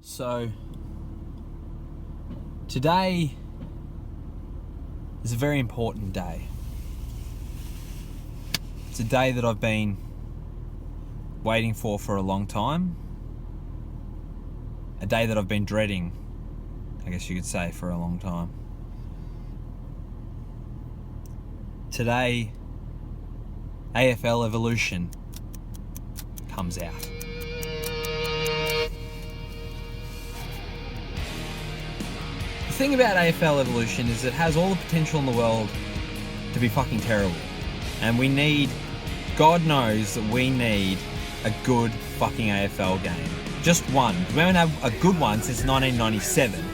So, today is a very important day. It's a day that I've been waiting for a long time. A day that I've been dreading, I guess you could say, for a long time. Today, AFL Evolution comes out. The thing about AFL Evolution is it has all the potential in the world to be fucking terrible. And we need, God knows that we need a good fucking AFL game. Just one. We haven't had a good one since 1997.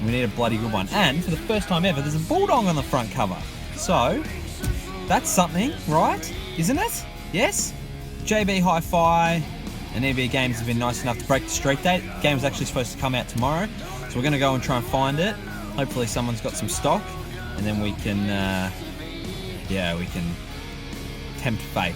We need a bloody good one. And for the first time ever, there's a bulldog on the front cover. So, that's something, right? Isn't it? Yes? JB Hi-Fi and EBA Games have been nice enough to break the street date. The game is actually supposed to come out tomorrow. So we're going to go and try and find it. Hopefully someone's got some stock. And then we can, we can tempt fate.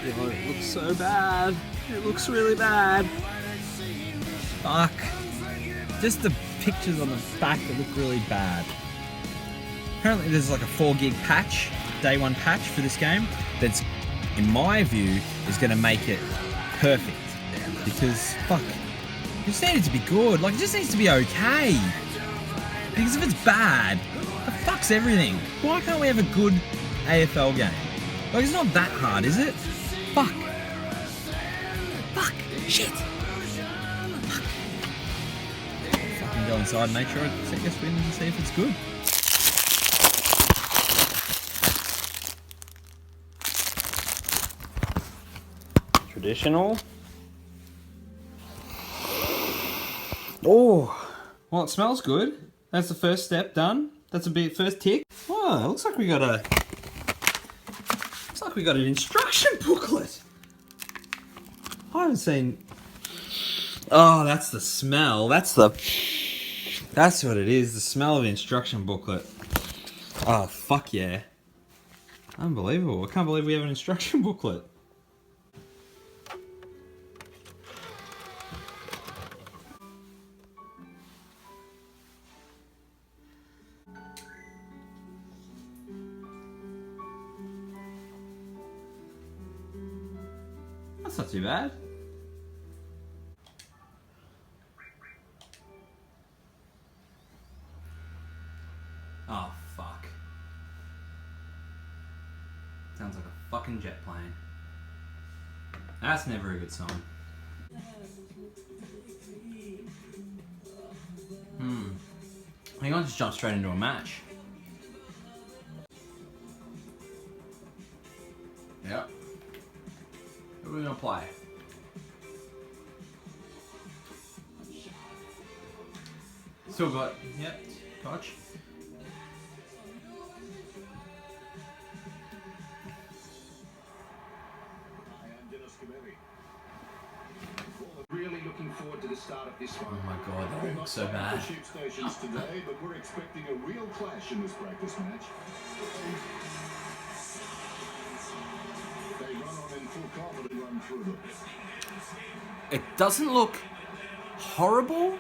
It looks so bad. It looks really bad. Fuck. Just the pictures on the back that look really bad. Apparently there's like a 4 gig patch, day one patch for this game that's, in my view, is going to make it perfect. Because, fuck, it just needs to be good. Like, it just needs to be okay. Because if it's bad, it fucks everything. Why can't we have a good AFL game? Like, it's not that hard, is it? Fuck. Fuck. Shit. Fuck. Fucking go inside and make sure I guess we can see if it's good. Traditional. Oh. Well, it smells good. That's the first step done. That's a bit first tick. Oh, it looks like we got a... we got an instruction booklet. I haven't seen... Oh, that's the smell. That's what it is. The smell of the instruction booklet. Oh, fuck yeah. Unbelievable. I can't believe we have an instruction booklet. That's not too bad. Oh, fuck. Sounds like a fucking jet plane. That's never a good sign. I think I'll just jump straight into a match. Yep. Who are we gonna play? Still got, yep, touch. Really looking forward to the start of this one. Oh my god, that looks so bad. Stations today, but we're expecting a real clash in this practice match. They run on in full confidence, run through them. It doesn't look horrible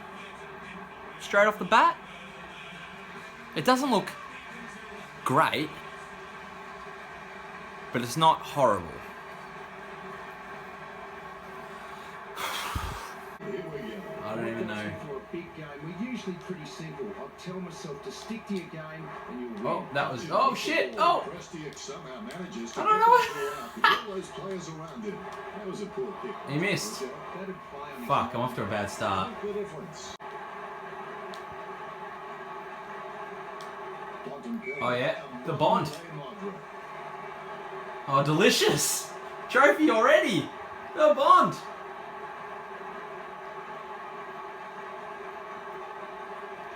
straight off the bat. It doesn't look great, but it's not horrible. I don't even know. big game, we're usually pretty simple. I tell myself to stick to your game and you'll win. Oh, that was... Oh, shit. Oh. Prestiak somehow manages to I don't get know. the ball out with all those players around him. That was a poor kick. He missed. That'd play on his Fuck, I'm own. off to a bad start. Make the difference. Oh, yeah. The Bond. Oh, delicious. Trophy already. The Bond.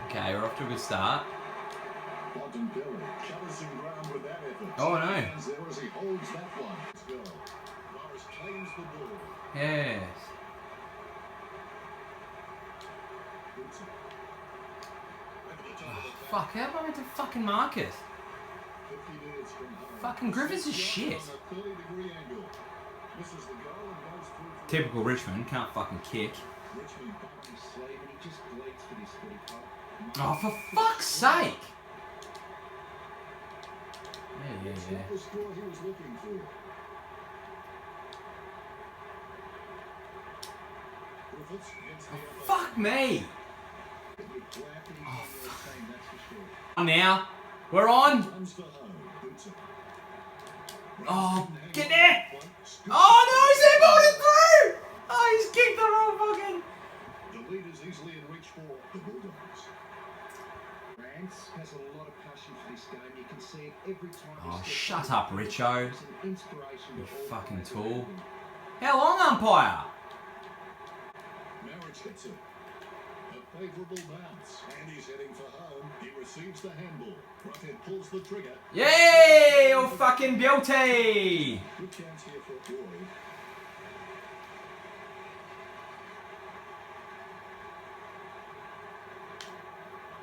Okay, we're off to a good start. Oh, no. Yes. Oh, fuck, how am I meant to fucking mark it? Fucking Griffiths is shit. Typical Richmond, can't fucking kick. Oh, for fuck's sake! Yeah. Oh, fuck me! Oh, now, we're on! Oh, get there! Oh no, he's airballed it through! Oh, he's kicked the wrong fucking... The lead is easily in reach for the Bulldogs. Rance has a lot of passion for this game. You can see it every time. Oh, shut up, Richo. It's an inspiration You to all fucking players tool. around him. How long, umpire? Marriage gets it. A favourable bounce. And he's heading for home. He receives the handball. Rockhead pulls the trigger. Yay! Oh, fucking beauty! Good chance here for Roy.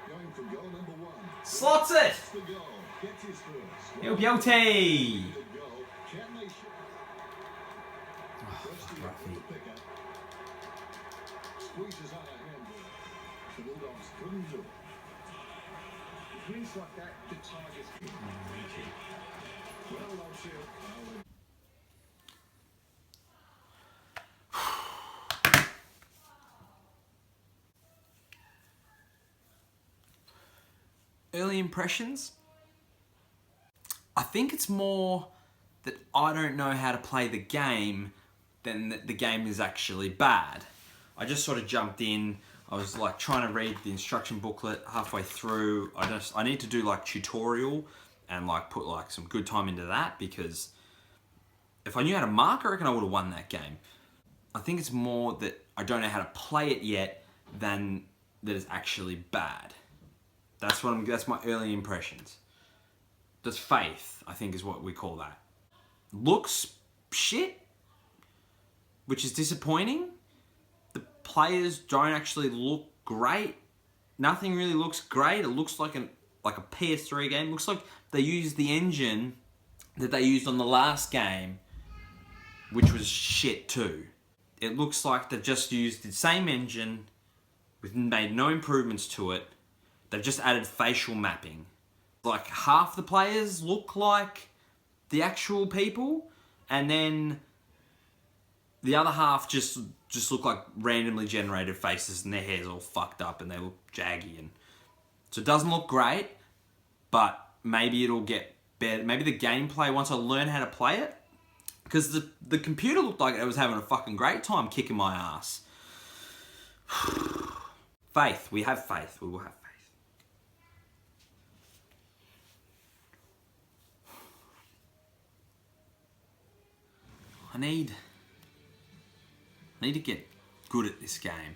Going for goal number 1. Slots it! That's the goal. Gets his first. Yo, beauty! Good goal. Can they shoot? Prestiak with the picker. Squeezes out a handball. The Bulldogs couldn't do it. With wins like that, the Tigers can. Well, that's it. Early impressions? I think it's more that I don't know how to play the game than that the game is actually bad. I just sort of jumped in. I was like trying to read the instruction booklet halfway through. I need to do like tutorial and like put like some good time into that, because if I knew how to mark, I reckon I would have won that game. I think it's more that I don't know how to play it yet than that it's actually bad. That's my early impressions. That's faith, I think is what we call that. Looks shit, which is disappointing. The players don't actually look great. Nothing really looks great. It looks like a PS3 game. It looks like they used the engine that they used on the last game, which was shit too. It looks like they've just used the same engine, made no improvements to it. They've just added facial mapping. Like half the players look like the actual people, and then the other half just look like randomly generated faces, and their hair's all fucked up and they look jaggy, and so it doesn't look great. But maybe it'll get better. Maybe the gameplay, once I learn how to play it, because the computer looked like it was having a fucking great time kicking my ass. Faith, we have faith. We will have faith. I need to get good at this game.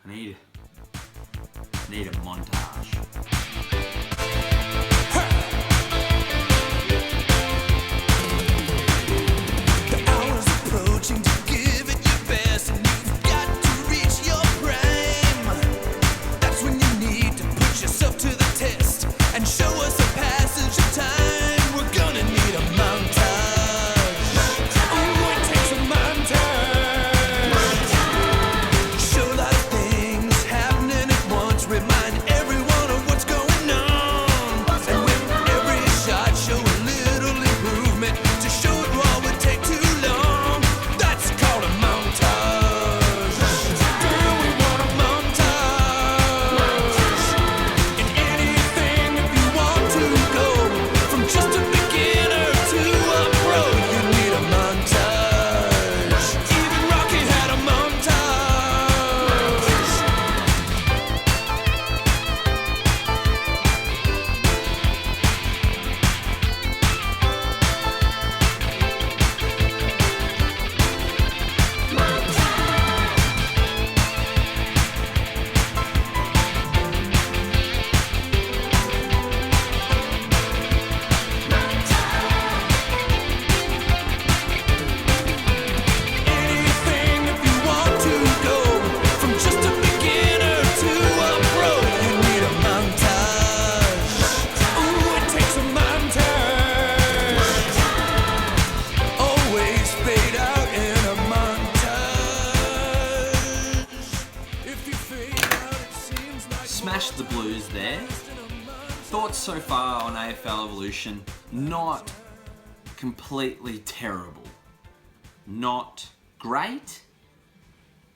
I need a montage. The hour's approaching to give it your best, and you've got to reach your prime. That's when you need to put yourself to the test and show us a passage of time. We're gonna need a montage. Ooh, it takes a montage. Show a lot of things happening at once. Remind everyone of what's going thoughts so far on AFL Evolution, not completely terrible. Not great.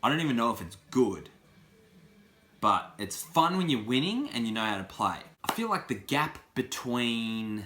I don't even know if it's good. But it's fun when you're winning and you know how to play. I feel like the gap between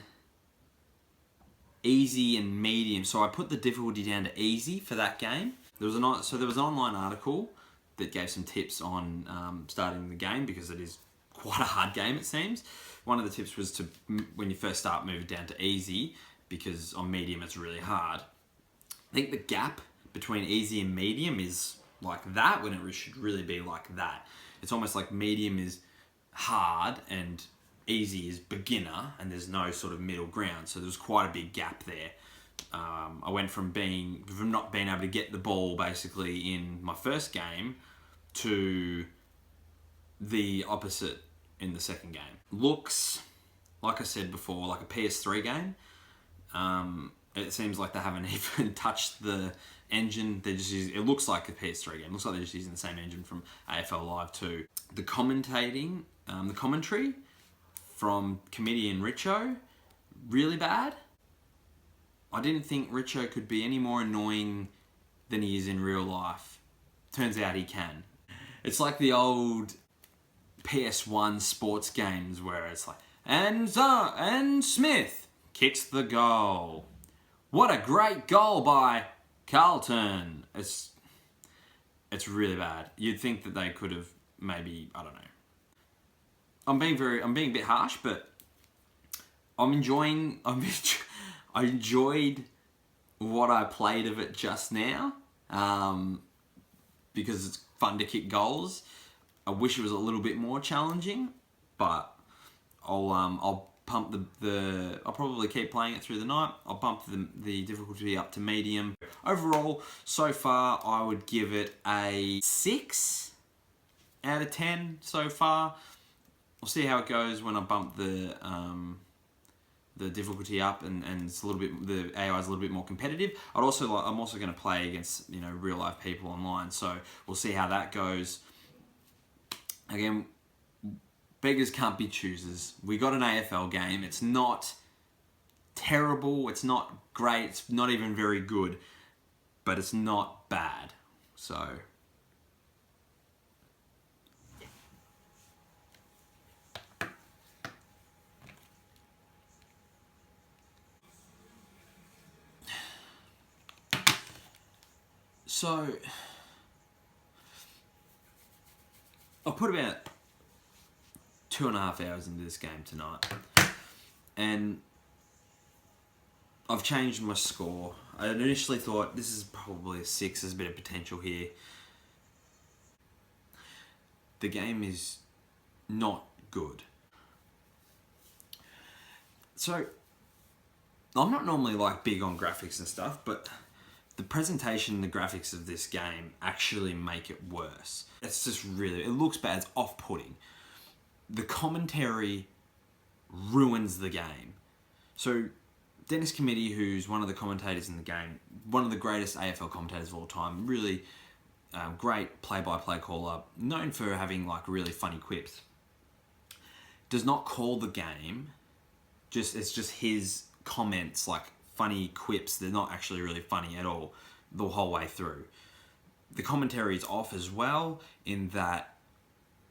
easy and medium, so I put the difficulty down to easy for that game. There was an online article that gave some tips on starting the game, because it is quite a hard game, it seems. One of the tips was to, when you first start, move it down to easy, because on medium it's really hard. I think the gap between easy and medium is like that, when it should really be like that. It's almost like medium is hard and easy is beginner, and there's no sort of middle ground. So there's quite a big gap there. I went from not being able to get the ball basically in my first game to the opposite in the second game. Looks, like I said before, like a PS3 game. It seems like they haven't even touched the engine. They're just using, it looks like a PS3 game. It looks like they're just using the same engine from AFL Live 2. The commentary from comedian Richo, really bad. I didn't think Richo could be any more annoying than he is in real life. Turns out he can. It's like the old PS1 sports games where it's like, and Smith kicks the goal. What a great goal by Carlton. It's really bad. You'd think that they could have maybe, I don't know. I'm being a bit harsh, but I enjoyed what I played of it just now, because it's fun to kick goals. I wish it was a little bit more challenging, but I'll pump I'll probably keep playing it through the night. I'll bump the difficulty up to medium. Overall, so far, I would give it a 6 out of 10 so far. We'll see how it goes when I bump the difficulty up and it's a little bit, the AI is a little bit more competitive. I'm also going to play against real life people online, so we'll see how that goes. Again, beggars can't be choosers. We got an AFL game. It's not terrible. It's not great. It's not even very good, but it's not bad. So. So, I put about 2.5 hours into this game tonight, and I've changed my score. I initially thought this is probably a 6, there's a bit of potential here. The game is not good. So, I'm not normally like big on graphics and stuff, but the presentation and the graphics of this game actually make it worse. It's just really, it looks bad, it's off-putting. The commentary ruins the game. So, Dennis Committee, who's one of the commentators in the game, one of the greatest AFL commentators of all time, really great play-by-play caller, known for having like really funny quips, does not call the game, it's just his comments, like funny quips. They're not actually really funny at all the whole way through. The commentary is off as well, in that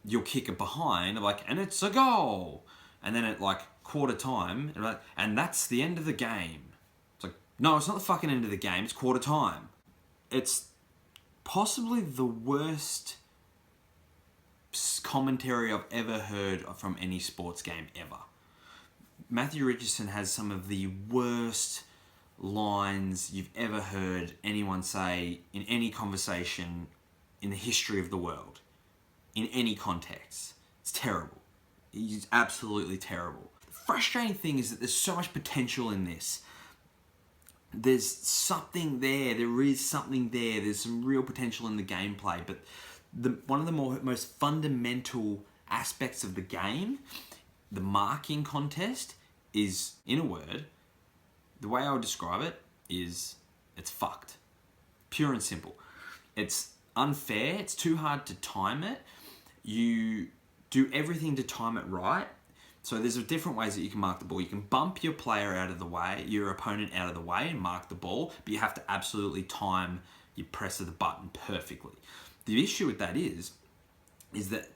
you'll kick it behind, like, and it's a goal, and then at like quarter time, and that's the end of the game. It's like, no, it's not the fucking end of the game, it's quarter time. It's possibly the worst commentary I've ever heard from any sports game ever. Matthew Richardson has some of the worst lines you've ever heard anyone say in any conversation in the history of the world, in any context. It's terrible. It's absolutely terrible. The frustrating thing is that there's so much potential in this. There's something there. There is something there. There's some real potential in the gameplay, but one of the most fundamental aspects of the game, the marking contest, is, in a word, the way I would describe it is, it's fucked. Pure and simple. It's unfair. It's too hard to time it. You do everything to time it right. So there's different ways that you can mark the ball. You can bump your player out of the way, your opponent out of the way, and mark the ball, but you have to absolutely time your press of the button perfectly. The issue with that is that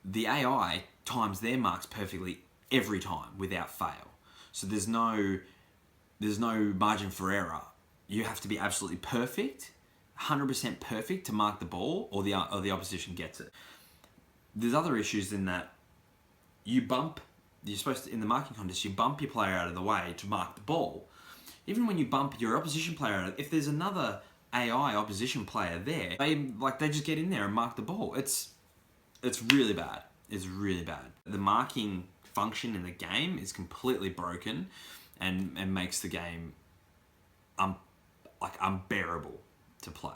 the AI times their marks perfectly every time without fail. So there's no margin for error. You have to be absolutely perfect, 100% perfect to mark the ball, or the opposition gets it. There's other issues in that you're supposed to, in the marking contest, you bump your player out of the way to mark the ball. Even when you bump your opposition player out, if there's another AI opposition player there, they just get in there and mark the ball. It's really bad. It's really bad. The marking function in the game is completely broken and makes the game unbearable to play.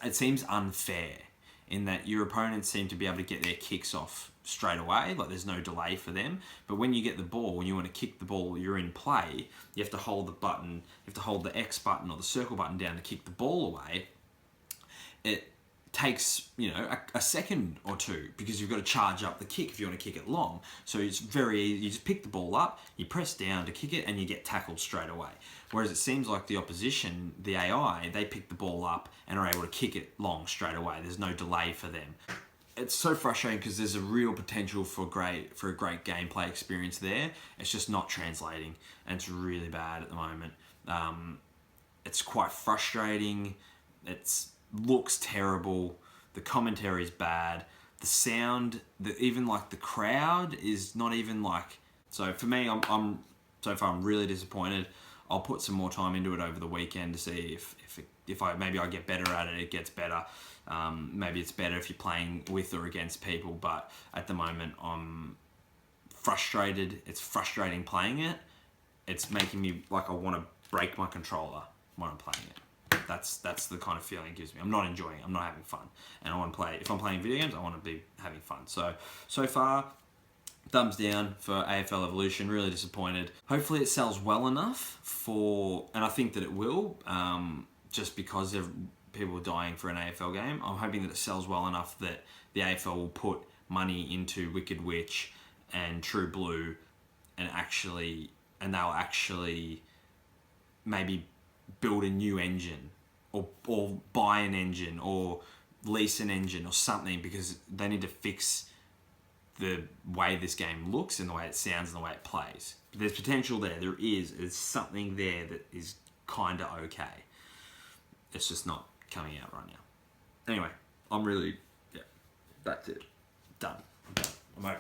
It seems unfair in that your opponents seem to be able to get their kicks off straight away, like there's no delay for them. But when you get the ball, when you want to kick the ball, you're in play, you have to hold the button, you have to hold the X button or the circle button down to kick the ball away. It takes, a second or two because you've got to charge up the kick if you want to kick it long. So it's very easy. You just pick the ball up, you press down to kick it, and you get tackled straight away. Whereas it seems like the opposition, the AI, they pick the ball up and are able to kick it long straight away. There's no delay for them. It's so frustrating because there's a real potential for a great gameplay experience there. It's just not translating, and it's really bad at the moment. It's quite frustrating. It looks terrible. The commentary is bad. The sound, even like the crowd is not even like. So for me, I'm so far I'm really disappointed. I'll put some more time into it over the weekend to see if I get better at it. It gets better. Maybe it's better if you're playing with or against people, but at the moment I'm frustrated. It's frustrating playing it. It's making me like I want to break my controller when I'm playing it. That's the kind of feeling it gives me. I'm not enjoying it. I'm not having fun. And I want to play. If I'm playing video games, I want to be having fun. So far, thumbs down for AFL Evolution. Really disappointed. Hopefully it sells well enough and I think that it will, just because people are dying for an AFL game. I'm hoping that it sells well enough that the AFL will put money into Wicked Witch and True Blue and they'll actually maybe build a new engine or buy an engine or lease an engine or something, because they need to fix the way this game looks and the way it sounds and the way it plays. There's potential there. There's something there that is kind of okay. It's just not coming out right now. Anyway, that's it. Done. I'm over.